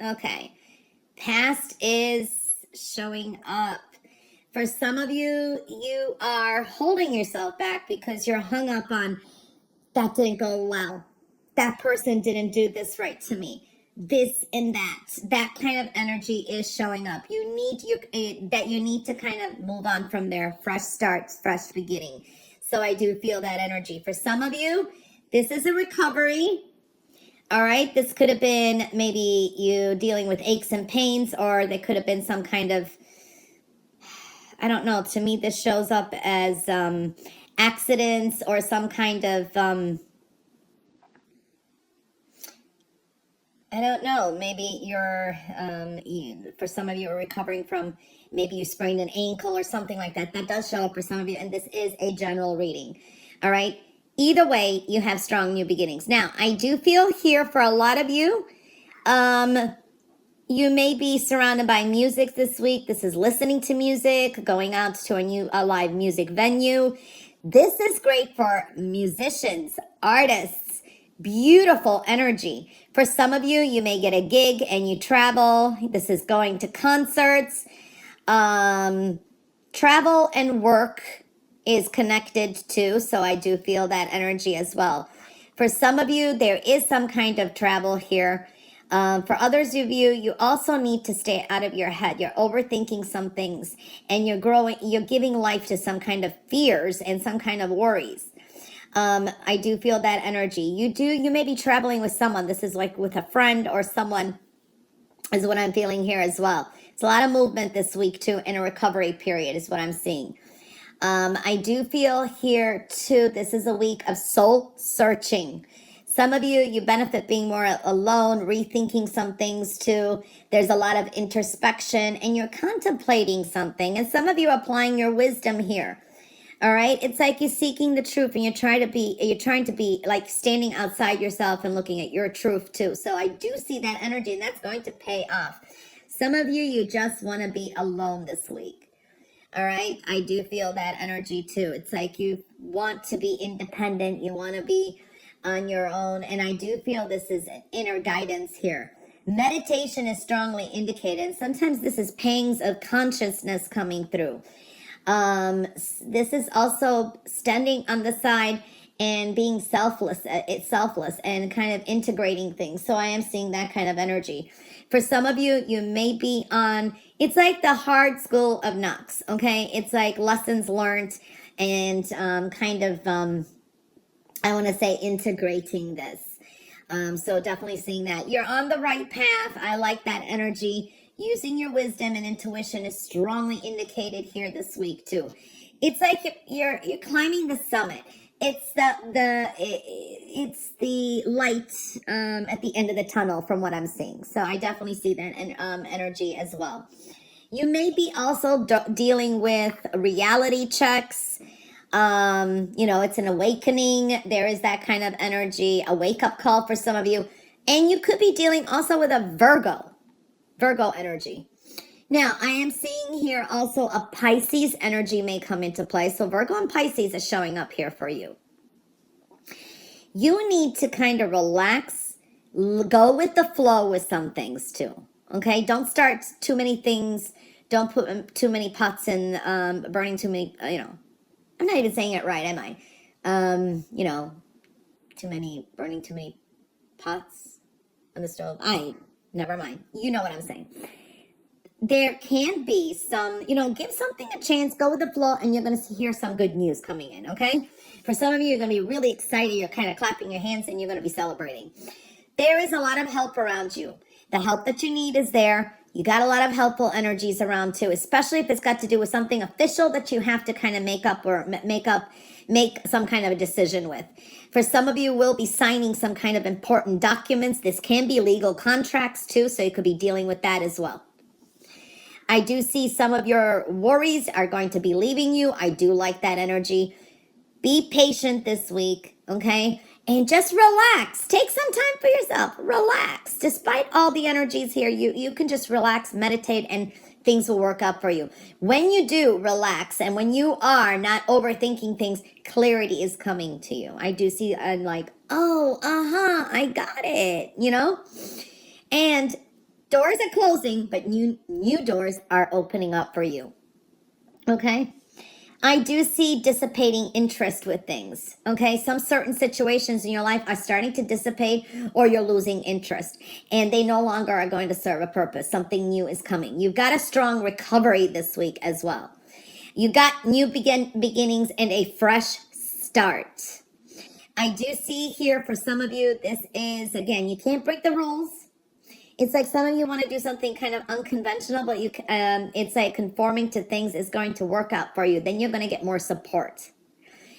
Okay. Past is showing up. For some of you, you are holding yourself back because you're hung up on that didn't go well. That person didn't do this right to me. This and that. That kind of energy is showing up. You need to kind of move on from there. Fresh starts, fresh beginning. So I do feel that energy. For some of you, this is a recovery. All right, this could have been maybe you dealing with aches and pains, or there could have been some kind of, I don't know, to me this shows up as accidents or some kind of, I don't know, maybe for some of you are recovering from, maybe you sprained an ankle or something like that. That does show up for some of you, and this is a general reading. All right. Either way, you have strong new beginnings. Now, I do feel here for a lot of you, you may be surrounded by music this week. This is listening to music, going out to a live music venue. This is great for musicians, artists, beautiful energy. For some of you, you may get a gig and you travel. This is going to concerts. Travel and work is connected too, so I do feel that energy as well. For some of you, there is some kind of travel here. For others of you, you also need to stay out of your head. You're overthinking some things, and you're giving life to some kind of fears and some kind of worries. I do feel that energy. You may be traveling with someone. This is like with a friend or someone, is what I'm feeling here as well. It's a lot of movement this week too, in a recovery period is what I'm seeing. I do feel here too, this is a week of soul searching. Some of you benefit being more alone, rethinking some things too. There's a lot of introspection and you're contemplating something. And some of you are applying your wisdom here. All right. It's like you're seeking the truth and you're trying to be like standing outside yourself and looking at your truth too. So I do see that energy, and that's going to pay off. Some of you just want to be alone this week. All right. I do feel that energy too. It's like you want to be independent. You want to be on your own. And I do feel this is an inner guidance here. Meditation is strongly indicated. And sometimes this is pangs of consciousness coming through. This is also standing on the side and being selfless. It's selfless and kind of integrating things. So I am seeing that kind of energy. For some of you, you may be on, it's like the hard school of knocks, okay? It's like lessons learned and I want to say integrating this. So definitely seeing that. You're on the right path. I like that energy. Using your wisdom and intuition is strongly indicated here this week too. It's like you're climbing the summit. It's the light at the end of the tunnel from what I'm seeing. So I definitely see that energy as well. You may be also dealing with reality checks. It's an awakening. There is that kind of energy, a wake-up call for some of you. And you could be dealing also with a Virgo energy. Now, I am seeing here also a Pisces energy may come into play. So Virgo and Pisces is showing up here for you. You need to kind of relax, go with the flow with some things too. Okay, don't start too many things. Don't put too many pots in, burning too many, I'm not even saying it right, am I? Burning too many pots on the stove. Never mind. You know what I'm saying. There can be some, give something a chance, go with the flow, and you're going to hear some good news coming in, okay? For some of you, you're going to be really excited. You're kind of clapping your hands, and you're going to be celebrating. There is a lot of help around you. The help that you need is there. You got a lot of helpful energies around too, especially if it's got to do with something official that you have to kind of make some kind of a decision with. For some of you, will be signing some kind of important documents. This can be legal contracts too, so you could be dealing with that as well. I do see some of your worries are going to be leaving you. I do like that energy. Be patient this week, okay? And just relax. Take some time for yourself. Relax. Despite all the energies here, you can just relax, meditate, and things will work out for you. When you do relax and when you are not overthinking things, clarity is coming to you. I do see, I got it, And Doors are closing, but new doors are opening up for you. Okay? I do see dissipating interest with things. Okay? Some certain situations in your life are starting to dissipate, or you're losing interest, and they no longer are going to serve a purpose. Something new is coming. You've got a strong recovery this week as well. You got new beginnings and a fresh start. I do see here for some of you, this is, again, you can't break the rules. It's like some of you want to do something kind of unconventional, but it's like conforming to things is going to work out for you. Then you're going to get more support,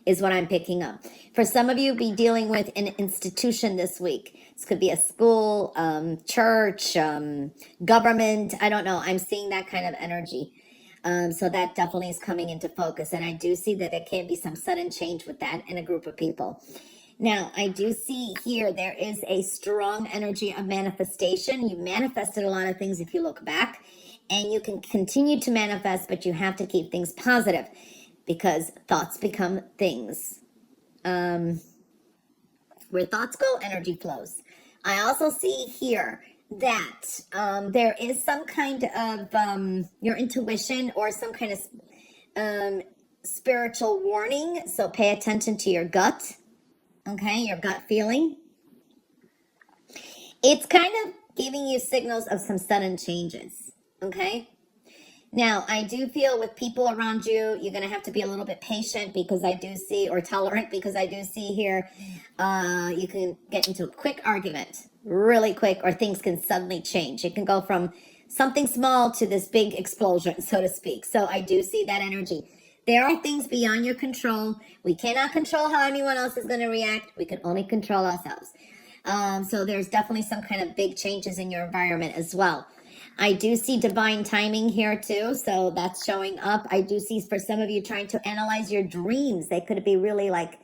is what I'm picking up. For some of you, be dealing with an institution this week. This could be a school, church, government. I don't know. I'm seeing that kind of energy. So that definitely is coming into focus. And I do see that there can be some sudden change with that in a group of people. Now, I do see here there is a strong energy of manifestation. You manifested a lot of things if you look back, and you can continue to manifest, but you have to keep things positive because thoughts become things. Where thoughts go, energy flows. I also see here that there is some kind of your intuition or some kind of spiritual warning. So pay attention to your gut. Okay, your gut feeling. It's kind of giving you signals of some sudden changes. Okay. Now, I do feel with people around you, you're going to have to be a little bit patient because I do see, or tolerant, because I do see here, you can get into a quick argument really quick, or things can suddenly change. It can go from something small to this big explosion, so to speak. So I do see that energy. There are things beyond your control. We cannot control how anyone else is going to react. We can only control ourselves. So there's definitely some kind of big changes in your environment as well. I do see divine timing here too, so that's showing up. I do see for some of you trying to analyze your dreams. They could be really like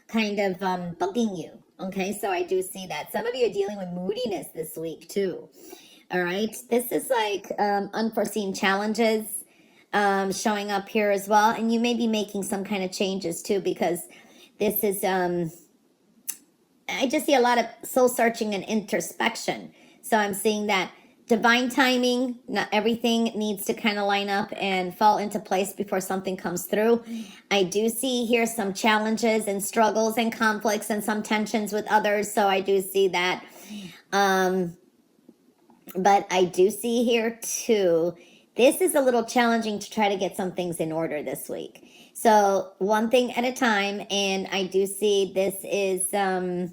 kind of bugging you. Okay, so I do see that. Some of you are dealing with moodiness this week too. All right, this is like unforeseen challenges showing up here as well, and you may be making some kind of changes too, because this is I just see a lot of soul searching and introspection. So I'm seeing that divine timing, not everything needs to kind of line up and fall into place before something comes through. I do see here some challenges and struggles and conflicts and some tensions with others, so I do see that. But I do see here too, this is a little challenging to try to get some things in order this week. So one thing at a time, and I do see this is kind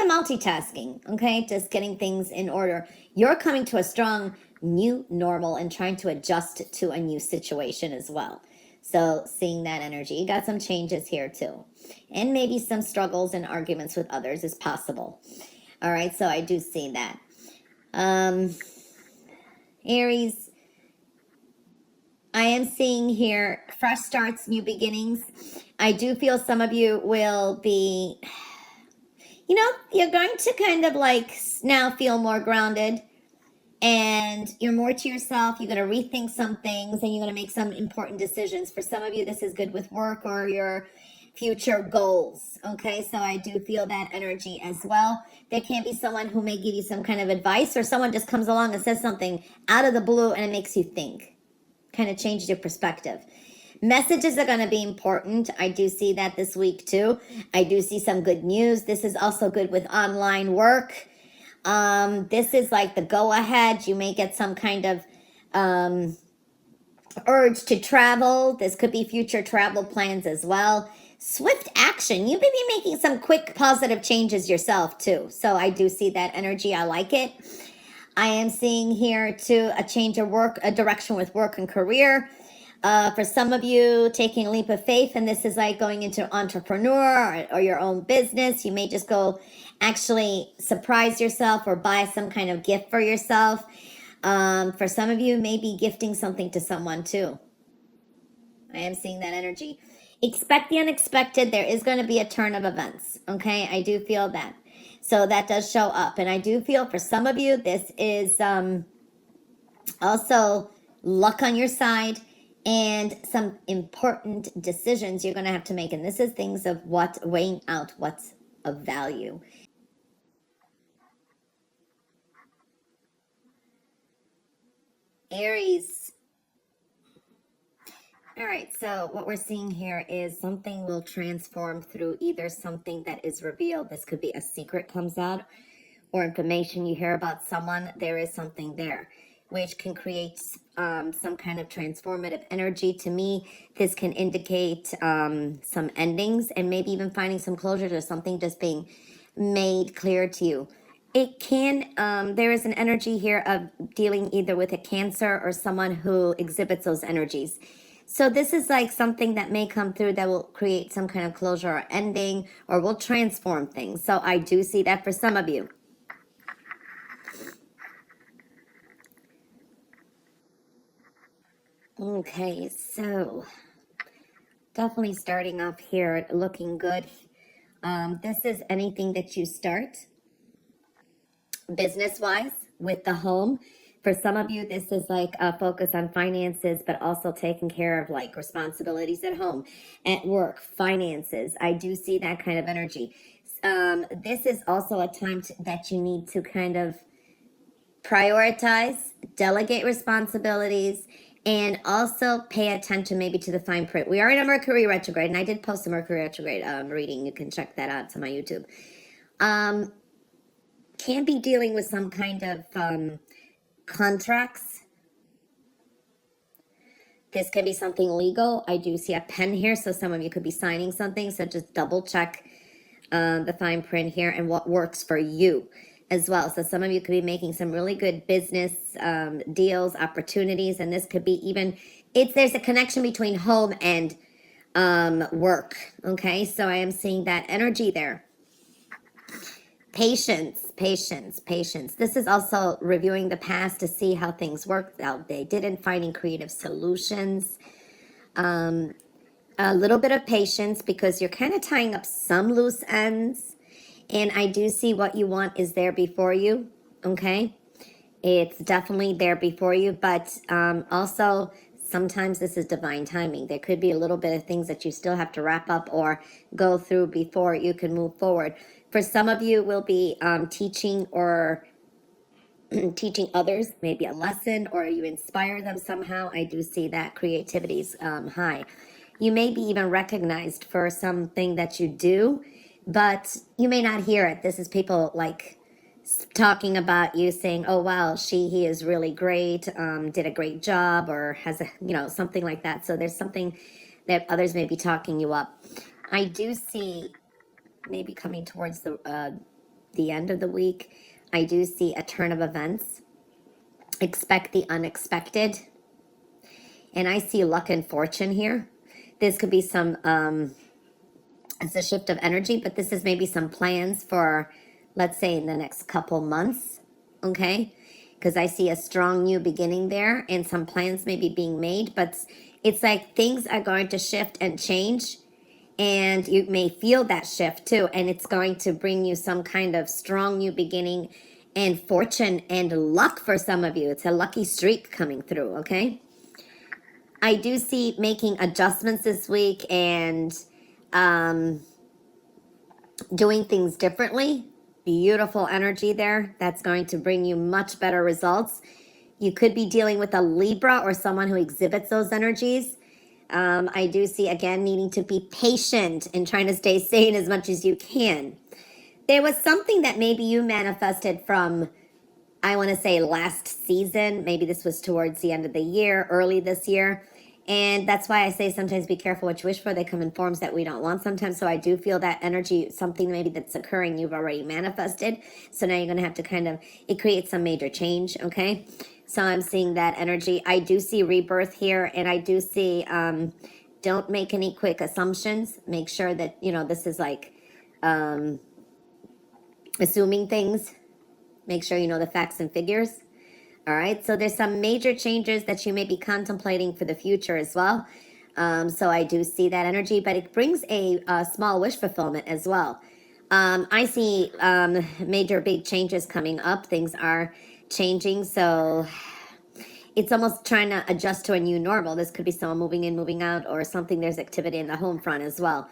of multitasking, okay? Just getting things in order. You're coming to a strong new normal and trying to adjust to a new situation as well. So seeing that energy, you got some changes here too. And maybe some struggles and arguments with others is possible. All right, so I do see that. Aries, I am seeing here fresh starts, new beginnings. I do feel some of you will be, you know, you're going to kind of like now feel more grounded, and you're more to yourself. You're going to rethink some things, and you're going to make some important decisions. For some of you, this is good with work or your future goals. Okay, so I do feel that energy as well. There can be someone who may give you some kind of advice, or someone just comes along and says something out of the blue and it makes you think. Kind of changes your perspective. Messages are going to be important. I do see that this week too. I do see some good news. This is also good with online work. This is like the go ahead. You may get some kind of urge to travel. This could be future travel plans as well. Swift action. You may be making some quick positive changes yourself too. So I do see that energy. I like it. I am seeing here too a change of work, a direction with work and career. For some of you, taking a leap of faith, and this is like going into entrepreneur or your own business. You may just go actually surprise yourself or buy some kind of gift for yourself. For some of you, maybe gifting something to someone too. I am seeing that energy. Expect the unexpected. There is going to be a turn of events. Okay, I do feel that. So that does show up. And I do feel for some of you, this is also luck on your side and some important decisions you're going to have to make. And this is things of what, weighing out what's of value. Aries. All right, so what we're seeing here is something will transform through either something that is revealed. This could be a secret comes out, or information you hear about someone. There is something there, which can create some kind of transformative energy. To me, this can indicate some endings and maybe even finding some closures or something just being made clear to you. It can, there is an energy here of dealing either with a Cancer or someone who exhibits those energies. So this is like something that may come through that will create some kind of closure or ending, or will transform things. So I do see that for some of you. Okay, so definitely starting off here looking good. This is anything that you start business-wise with the home. For some of you, this is like a focus on finances, but also taking care of like responsibilities at home, at work, finances. I do see that kind of energy. This is also a time that you need to kind of prioritize, delegate responsibilities, and also pay attention maybe to the fine print. We are in a Mercury retrograde, and I did post a Mercury retrograde reading. You can check that out to my YouTube. Can be dealing with some kind of contracts. This can be something legal. I do see a pen here, so some of you could be signing something, so just double check the fine print here and what works for you as well. So some of you could be making some really good business deals, opportunities, and this could be even, there's a connection between home and work. Okay, so I am seeing that energy there. Patience, patience, patience. This is also reviewing the past to see how things worked out. They didn't, finding creative solutions. A little bit of patience because you're kind of tying up some loose ends. And I do see what you want is there before you, okay? It's definitely there before you, but also sometimes this is divine timing. There could be a little bit of things that you still have to wrap up or go through before you can move forward. For some of you, will be teaching or teaching others maybe a lesson, or you inspire them somehow. I do see that creativity is high. You may be even recognized for something that you do, but you may not hear it. This is people like talking about you, saying, oh wow, he is really great, did a great job, or has a, something like that. So there's something that others may be talking you up. I do see maybe coming towards the end of the week, I do see a turn of events. Expect the unexpected. And I see luck and fortune here. This could be some, it's a shift of energy, but this is maybe some plans for, let's say, in the next couple months, okay? Because I see a strong new beginning there, and some plans may be being made, but it's like things are going to shift and change, and you may feel that shift too, and it's going to bring you some kind of strong new beginning and fortune and luck for some of you. It's a lucky streak coming through, okay? I do see making adjustments this week and doing things differently. Beautiful energy there. That's going to bring you much better results. You could be dealing with a Libra or someone who exhibits those energies. I do see, again, needing to be patient and trying to stay sane as much as you can. There was something that maybe you manifested from, I want to say, last season. Maybe this was towards the end of the year, early this year. And that's why I say sometimes be careful what you wish for. They come in forms that we don't want sometimes. So I do feel that energy, something maybe that's occurring, you've already manifested. So now you're going to have to kind of, it creates some major change, okay? So I'm seeing that energy. I do see rebirth here, and I do see, don't make any quick assumptions. Make sure that, this is like assuming things. Make sure you know the facts and figures. All right, so there's some major changes that you may be contemplating for the future as well. So I do see that energy, but it brings a small wish fulfillment as well. I see major big changes coming up. Things are changing, so it's almost trying to adjust to a new normal. This could be someone moving in, moving out, or something. There's activity in the home front as well.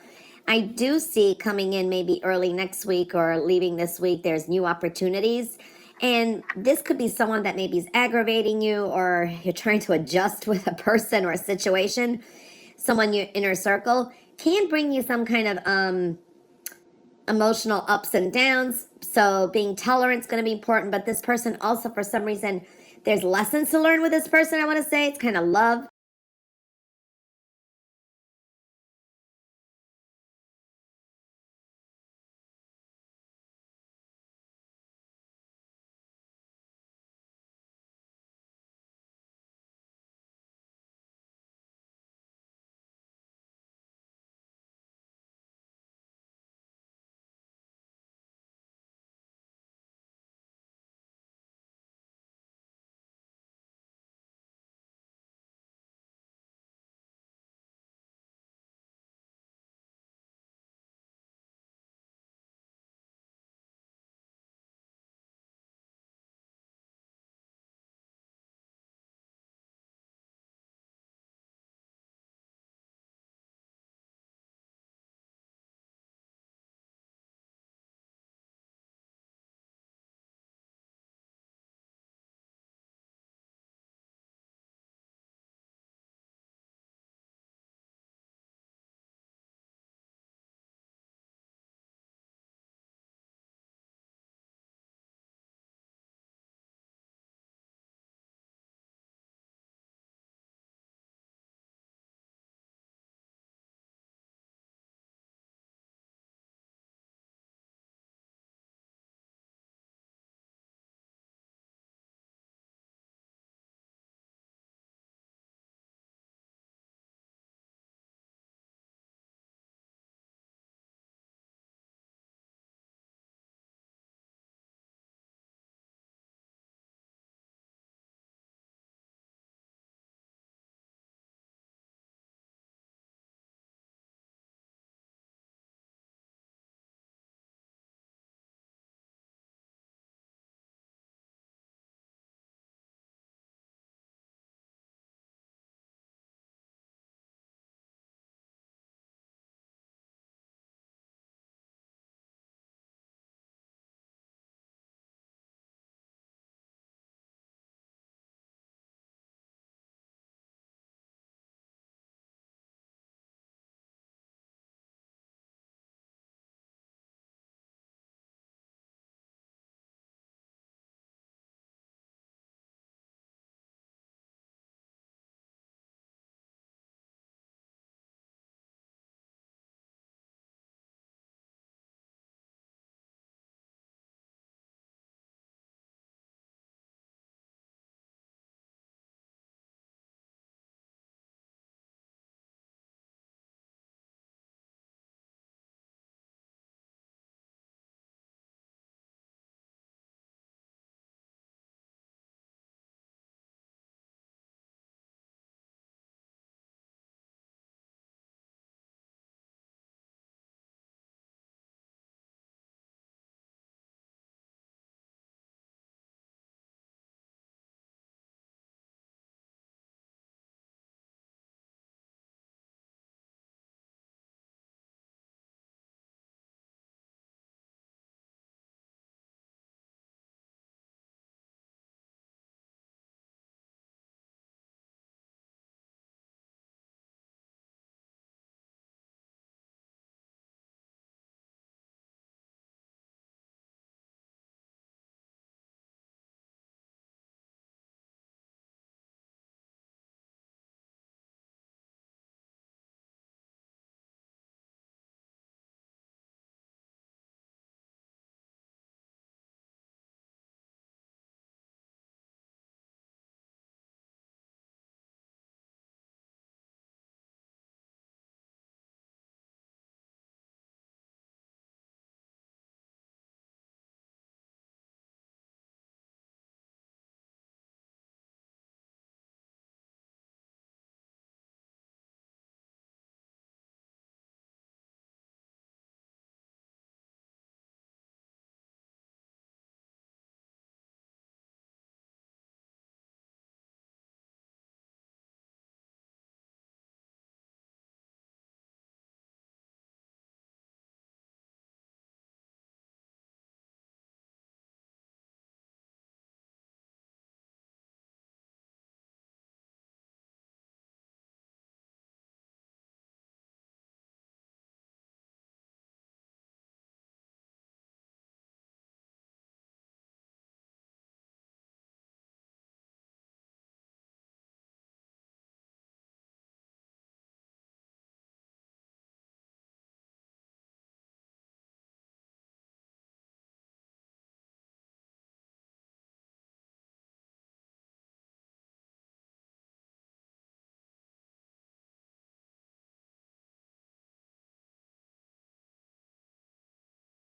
I do see coming in maybe early next week or leaving this week, there's new opportunities. And this could be someone that maybe is aggravating you, or you're trying to adjust with a person or a situation. Someone in your inner circle can bring you some kind of emotional ups and downs. So being tolerant is going to be important. But this person also, for some reason, there's lessons to learn with this person. I want to say it's kind of love.